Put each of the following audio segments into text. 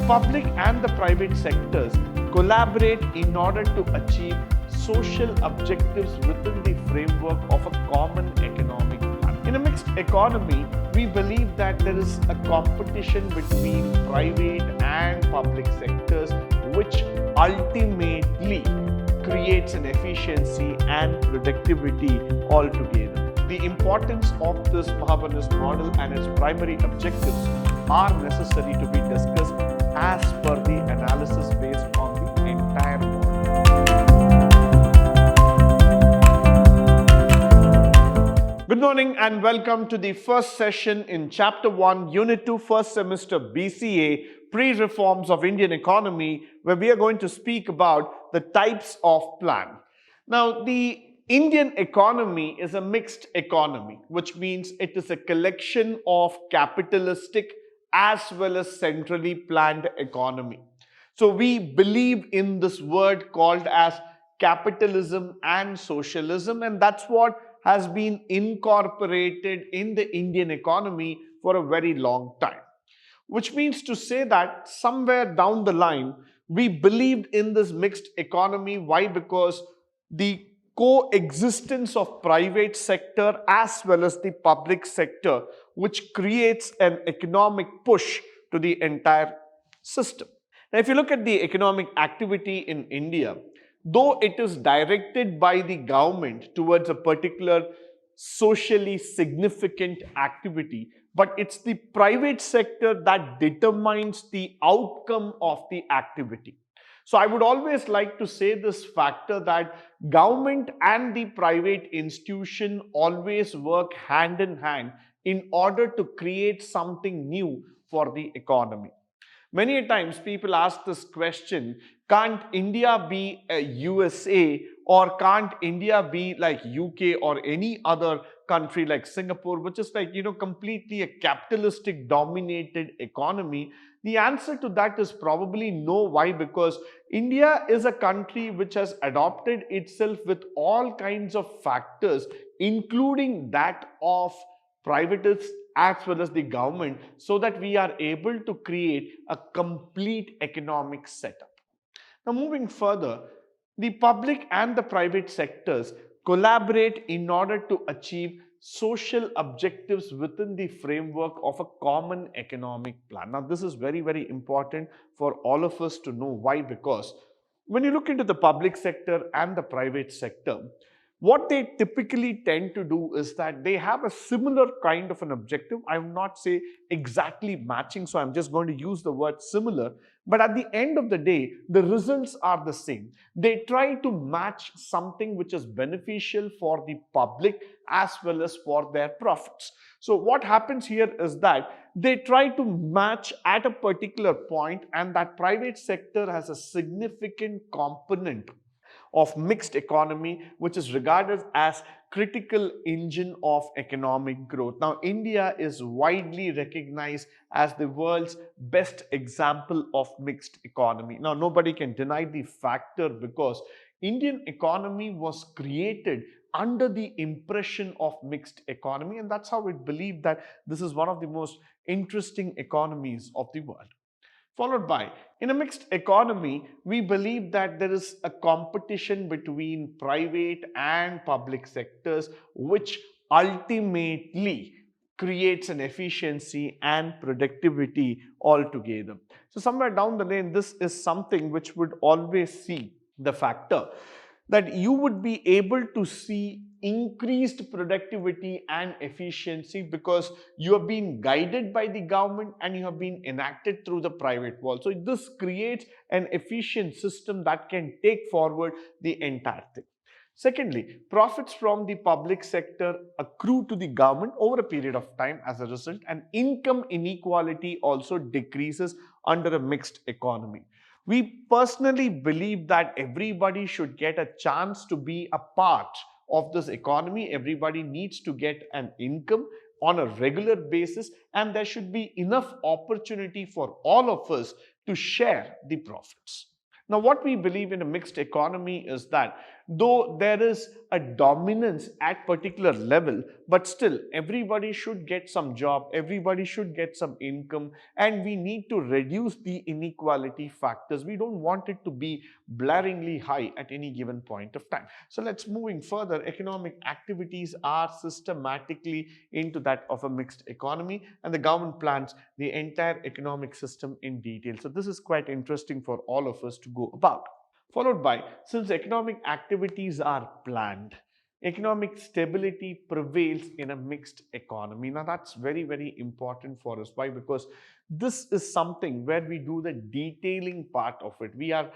public and the private sectors collaborate in order to achieve social objectives within the framework of a common economic plan. In a mixed economy, we believe that there is a competition between private and public sectors, which ultimately creates an efficiency and productivity altogether. The importance of this Mahabanus model and its primary objectives are necessary to be discussed as per the analysis based on the entire model. Good morning and welcome to the first session in Chapter 1, Unit 2, first semester B.Ca, Pre-Reforms of Indian Economy, where we are going to speak about the types of plan. Now, the Indian economy is a mixed economy, which means it is a collection of capitalistic as well as centrally planned economy. So we believe in this word called as capitalism and socialism, and that's what has been incorporated in the Indian economy for a very long time. Which means to say that somewhere down the line, we believed in this mixed economy. Why? Because the coexistence of private sector as well as the public sector, which creates an economic push to the entire system. Now, if you look at the economic activity in India, though it is directed by the government towards a particular socially significant activity, but it's the private sector that determines the outcome of the activity. So I would always like to say this factor that government and the private institution always work hand in hand in order to create something new for the economy. Many times people ask this question, can't India be a USA or can't India be like UK or any other country like Singapore, which is like, completely a capitalistic dominated economy? The answer to that is probably no. Why? Because India is a country which has adopted itself with all kinds of factors, including that of privatists as well as the government, so that we are able to create a complete economic setup. Now, moving further, the public and the private sectors collaborate in order to achieve social objectives within the framework of a common economic plan. Now, this is very, very important for all of us to know. Why? Because when you look into the public sector and the private sector, what they typically tend to do is that they have a similar kind of an objective. I will not say exactly matching, so I'm just going to use the word similar. But at the end of the day, the results are the same. They try to match something which is beneficial for the public as well as for their profits. So what happens here is that they try to match at a particular point, and that private sector has a significant component of mixed economy, which is regarded as critical engine of economic growth. Now, India is widely recognized as the world's best example of mixed economy. Now, nobody can deny the factor because Indian economy was created under the impression of mixed economy, and that's how we believe that this is one of the most interesting economies of the world. Followed by, in a mixed economy, we believe that there is a competition between private and public sectors, which ultimately creates an efficiency and productivity altogether. So somewhere down the lane, this is something which would always see the factor that you would be able to see increased productivity and efficiency because you have been guided by the government and you have been enacted through the private world. So this creates an efficient system that can take forward the entire thing. Secondly, profits from the public sector accrue to the government over a period of time as a result, and income inequality also decreases under a mixed economy. We personally believe that everybody should get a chance to be a part of this economy. Everybody needs to get an income on a regular basis, and there should be enough opportunity for all of us to share the profits. Now, what we believe in a mixed economy is that though there is a dominance at particular level, but still everybody should get some job, everybody should get some income, and we need to reduce the inequality factors. We don't want it to be blaringly high at any given point of time. So let's moving further. Economic activities are systematically into that of a mixed economy, and the government plans the entire economic system in detail. So this is quite interesting for all of us to go about. Followed by, since economic activities are planned, economic stability prevails in a mixed economy. Now that's very, very important for us. Why? Because this is something where we do the detailing part of it. We are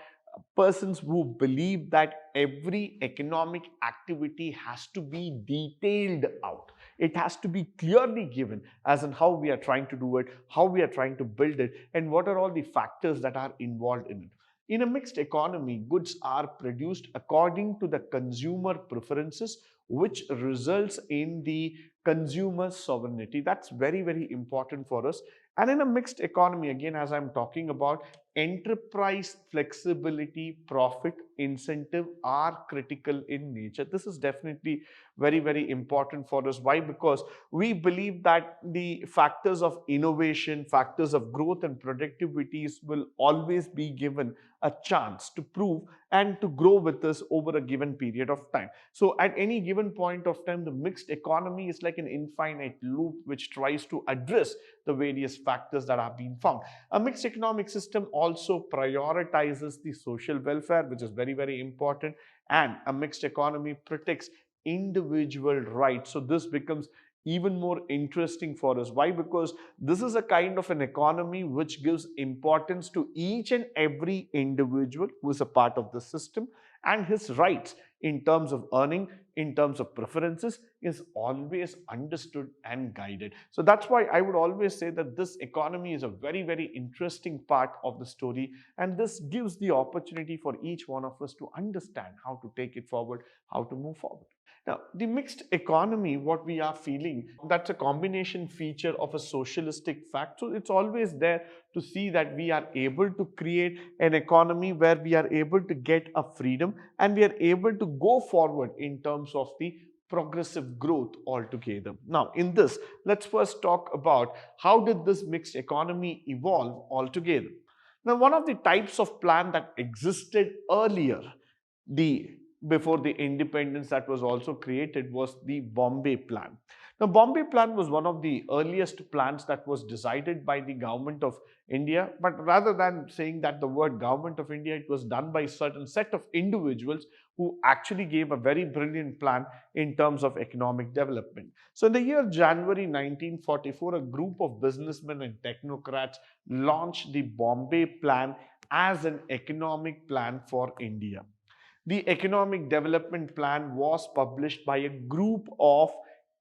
persons who believe that every economic activity has to be detailed out. It has to be clearly given as in how we are trying to do it, how we are trying to build it, and what are all the factors that are involved in it. In a mixed economy, goods are produced according to the consumer preferences, which results in the consumer sovereignty. That's very, very important for us. And in a mixed economy, again, as I'm talking about, enterprise flexibility, profit, incentive are critical in nature. This is definitely very, very important for us. Why? Because we believe that the factors of innovation, factors of growth and productivities will always be given a chance to prove and to grow with us over a given period of time. So at any given point of time, the mixed economy is like an infinite loop which tries to address the various factors that have been found. A mixed economic system also prioritizes the social welfare, which is very, very important, and a mixed economy protects individual rights. So this becomes even more interesting for us. Why? Because this is a kind of an economy which gives importance to each and every individual who is a part of the system, and his rights in terms of earning, in terms of preferences, is always understood and guided. So that's why I would always say that this economy is a very, very interesting part of the story, and this gives the opportunity for each one of us to understand how to take it forward, how to move forward. Now, the mixed economy, what we are feeling, that's a combination feature of a socialistic fact. So it's always there to see that we are able to create an economy where we are able to get a freedom and we are able to go forward in terms of the progressive growth altogether. Now, in this, let's first talk about how did this mixed economy evolve altogether. Now, one of the types of plan that existed earlier, the before the independence, that was also created, was the Bombay Plan. Now, Bombay Plan was one of the earliest plans that was decided by the government of India, but rather than saying that the word government of India, it was done by a certain set of individuals who actually gave a very brilliant plan in terms of economic development. So in the year January 1944, a group of businessmen and technocrats launched the Bombay Plan as an economic plan for India. The economic development plan was published by a group of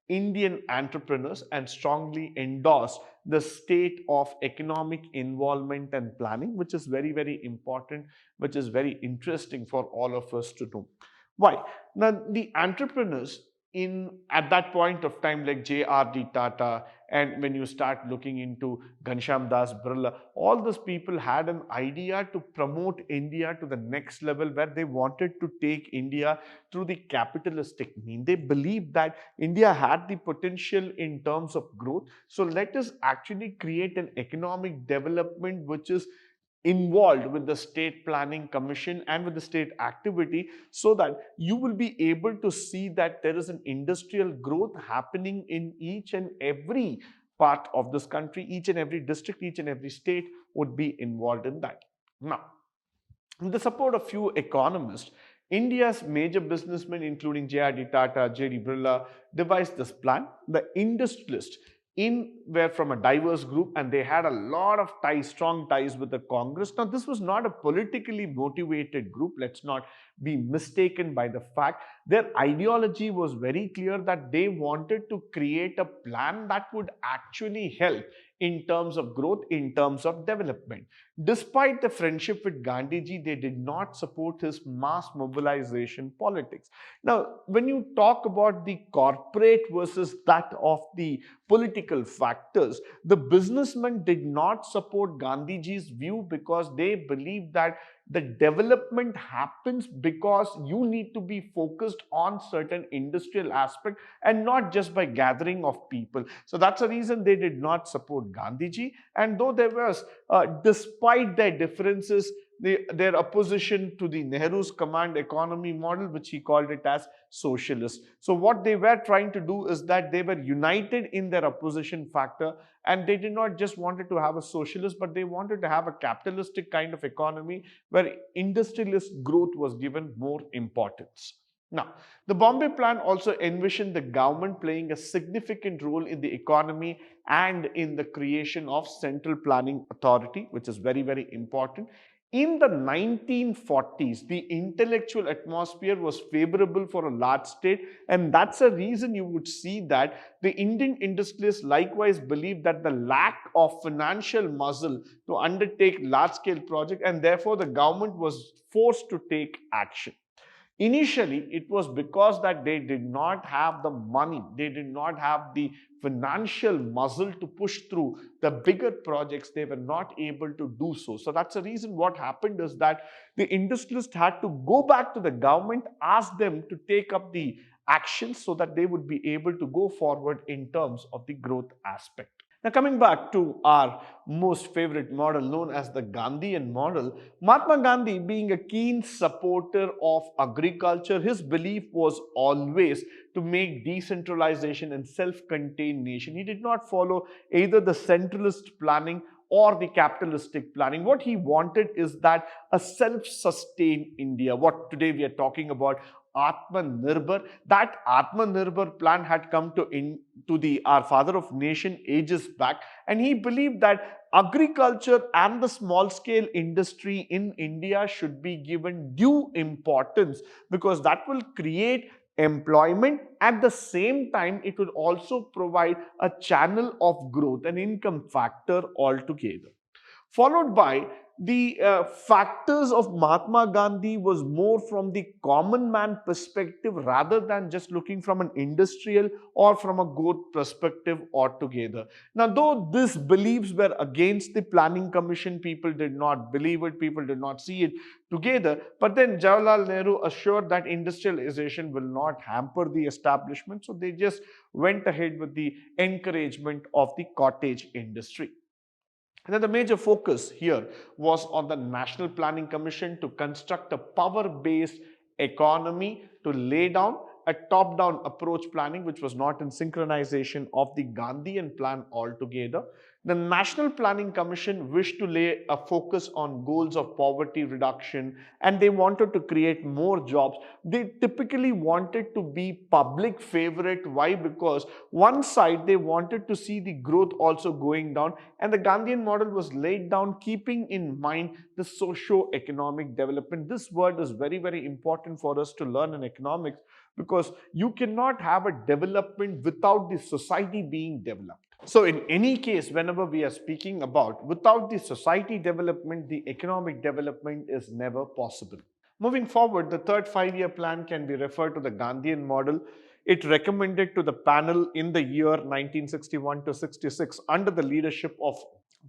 Indian entrepreneurs and strongly endorsed the state of economic involvement and planning, which is very, very important, which is very interesting for all of us to know. Why? Now, the entrepreneurs in at that point of time, like J.R.D. Tata, and when you start looking into Ghanshyam Das Birla, all those people had an idea to promote India to the next level, where they wanted to take India through the capitalistic mean. They believed that India had the potential in terms of growth. So let us actually create an economic development which is involved with the state planning commission and with the state activity, so that you will be able to see that there is an industrial growth happening in each and every part of this country. Each and every district, each and every state would be involved in that. Now, with the support of few economists, India's major businessmen, including J.R.D. Tata, J.D. Birla, devised this plan. The industrialists were from a diverse group, and they had a lot of ties, strong ties with the Congress. Now, this was not a politically motivated group. Let's not be mistaken by the fact. Their ideology was very clear, that they wanted to create a plan that would actually help in terms of growth, in terms of development. Despite the friendship with Gandhiji, they did not support his mass mobilization politics. Now, when you talk about the corporate versus that of the political factors, the businessmen did not support Gandhiji's view because they believed that the development happens because you need to be focused on certain industrial aspect and not just by gathering of people. So that's the reason they did not support Gandhiji. And though there was, despite their differences, their opposition to the Nehru's command economy model, which he called it as socialist. So what they were trying to do is that they were united in their opposition factor, and they did not just wanted to have a socialist, but they wanted to have a capitalistic kind of economy where industrialist growth was given more importance. Now, the Bombay Plan also envisioned the government playing a significant role in the economy and in the creation of Central Planning Authority, which is very, very important. In the 1940s, the intellectual atmosphere was favorable for a large state, and that's a reason you would see that the Indian industrialists likewise believed that the lack of financial muscle to undertake large-scale projects, and therefore the government was forced to take action. Initially, it was because that they did not have the money, they did not have the financial muscle to push through the bigger projects. They were not able to do so. So that's the reason what happened is that the industrialists had to go back to the government, ask them to take up the actions so that they would be able to go forward in terms of the growth aspect. Now, coming back to our most favorite model known as the Gandhian model, Mahatma Gandhi, being a keen supporter of agriculture, his belief was always to make decentralization and self-contained nation. He did not follow either the centralist planning or the capitalistic planning. What he wanted is that a self-sustained India, what today we are talking about, Atmanirbhar. That Atmanirbhar plan had come to the our father of nation ages back, and he believed that agriculture and the small scale industry in India should be given due importance because that will create employment. At the same time, it will also provide a channel of growth, an income factor altogether. Followed by the factors of Mahatma Gandhi was more from the common man perspective rather than just looking from an industrial or from a growth perspective altogether. Now, though these beliefs were against the planning commission, people did not believe it, people did not see it together. But then Jawaharlal Nehru assured that industrialization will not hamper the establishment. So they just went ahead with the encouragement of the cottage industry. And then the major focus here was on the National Planning Commission to construct a power-based economy, to lay down a top-down approach planning which was not in synchronization of the Gandhian plan altogether. The National Planning Commission wished to lay a focus on goals of poverty reduction, and they wanted to create more jobs. They typically wanted to be public favorite. Why? Because one side they wanted to see the growth also going down, and the Gandhian model was laid down keeping in mind the socio-economic development. This word is very, very important for us to learn in economics because you cannot have a development without the society being developed. So in any case, whenever we are speaking about without the society development, the economic development is never possible. Moving forward, the third five-year plan can be referred to the Gandhian model. It recommended to the panel in the year 1961 to 66 under the leadership of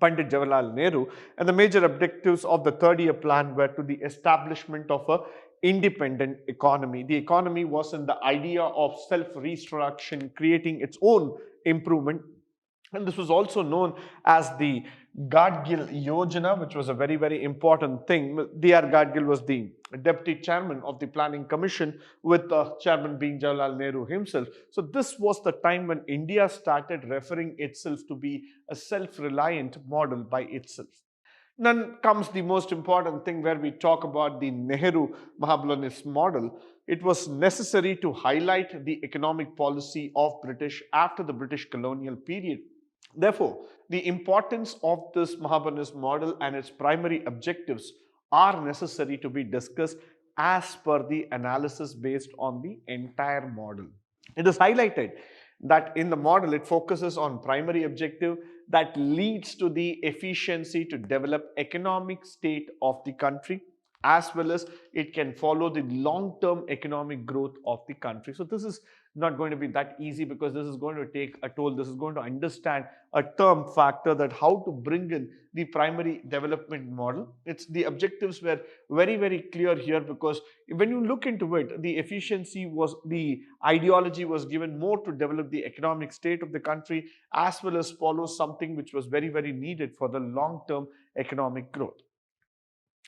Pandit Jawaharlal Nehru, and the major objectives of the third-year plan were to the establishment of a independent economy. The economy was in the idea of self-restructuring, creating its own improvement. And this was also known as the Gadgil Yojana, which was a very, very important thing. D.R. Gadgil was the deputy chairman of the Planning Commission, with the chairman being Jawaharlal Nehru himself. So this was the time when India started referring itself to be a self-reliant model by itself. Then comes the most important thing where we talk about the Nehru-Mahalanobis model. It was necessary to highlight the economic policy of British after the British colonial period. Therefore, the importance of this Mahalanobis model and its primary objectives are necessary to be discussed as per the analysis based on the entire model. It is highlighted that in the model, it focuses on primary objective that leads to the efficiency to develop economic state of the country, as well as it can follow the long-term economic growth of the country. So this is not going to be that easy, because this is going to take a toll. This is going to understand a term factor, that how to bring in the primary development model. The objectives were very, very clear here, because when you look into it, the ideology was given more to develop the economic state of the country, as well as follow something which was very, very needed for the long-term economic growth.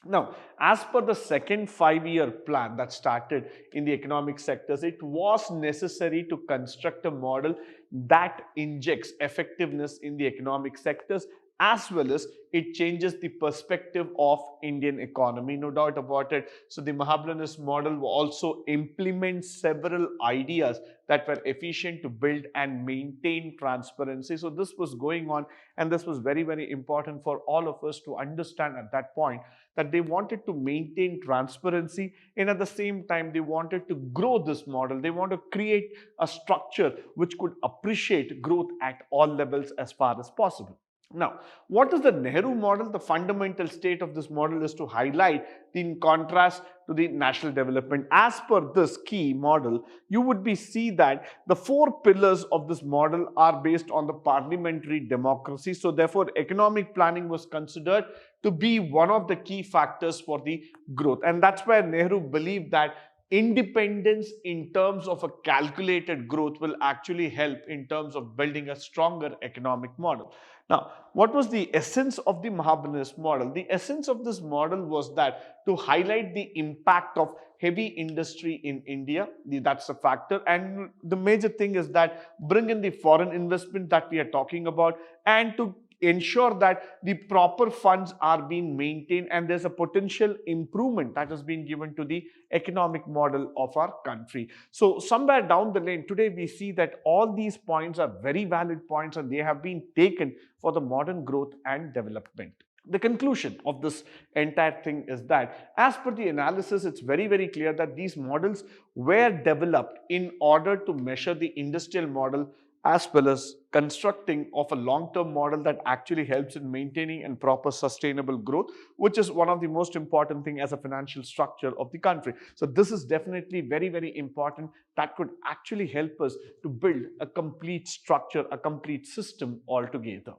Now, as per the second 5-year plan that started in the economic sectors, it was necessary to construct a model that injects effectiveness in the economic sectors, as well as it changes the perspective of Indian economy, no doubt about it. So the Mahabalanis model will also implement several ideas that were efficient to build and maintain transparency. So this was going on, and this was very, very important for all of us to understand at that point, that they wanted to maintain transparency, and at the same time they wanted to grow this model. They want to create a structure which could appreciate growth at all levels as far as possible. Now, what is the Nehru model? The fundamental state of this model is to highlight, in contrast to the national development. As per this key model, you would see that the 4 pillars of this model are based on the parliamentary democracy. So therefore, economic planning was considered to be one of the key factors for the growth. And that's where Nehru believed that independence in terms of a calculated growth will actually help in terms of building a stronger economic model. Now, what was the essence of the Mahabalanis model? The essence of this model was that to highlight the impact of heavy industry in India, that's a factor. And the major thing is that bring in the foreign investment that we are talking about, and to ensure that the proper funds are being maintained, and there's a potential improvement that has been given to the economic model of our country. So somewhere down the lane, today we see that all these points are very valid points, and they have been taken for the modern growth and development. The conclusion of this entire thing is that, as per the analysis, it's very, very clear that these models were developed in order to measure the industrial model, as well as constructing of a long-term model that actually helps in maintaining and proper sustainable growth, which is one of the most important thing as a financial structure of the country. So this is definitely very, very important. That could actually help us to build a complete structure, a complete system altogether.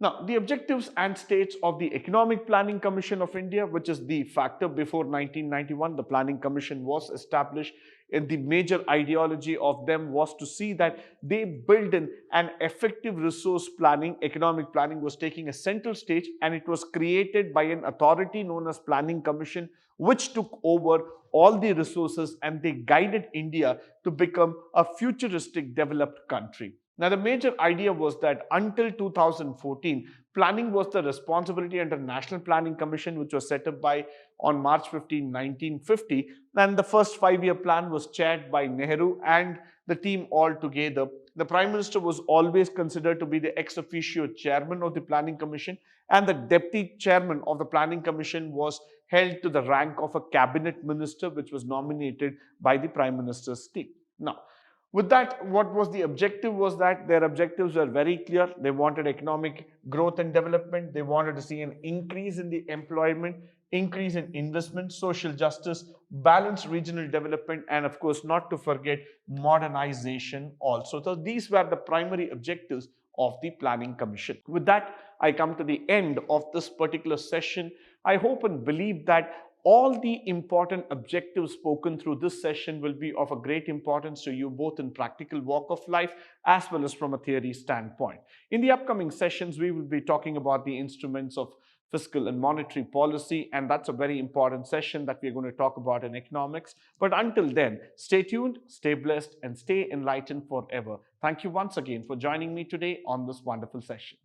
Now, the objectives and states of the Economic Planning Commission of India, which is the factor before 1991, the Planning Commission was established, and the major ideology of them was to see that they build in an effective resource planning. Economic planning was taking a central stage, and it was created by an authority known as Planning Commission, which took over all the resources, and they guided India to become a futuristic developed country. Now, the major idea was that until 2014, planning was the responsibility under National Planning Commission, which was set up on March 15, 1950. And the first 5-year plan was chaired by Nehru and the team all together. The Prime Minister was always considered to be the ex officio chairman of the Planning Commission, and the deputy chairman of the Planning Commission was held to the rank of a cabinet minister, which was nominated by the Prime Minister's team. Now, with that, what was the objective? Was that their objectives were very clear. They wanted economic growth and development. They wanted to see an increase in the employment, increase in investment, social justice, balanced regional development, and of course, not to forget modernization also. So these were the primary objectives of the Planning Commission. With that, I come to the end of this particular session. I hope and believe that all the important objectives spoken through this session will be of a great importance to you, both in practical walk of life as well as from a theory standpoint. In the upcoming sessions, we will be talking about the instruments of fiscal and monetary policy, and that's a very important session that we're going to talk about in economics. But until then, stay tuned, stay blessed, and stay enlightened forever. Thank you once again for joining me today on this wonderful session.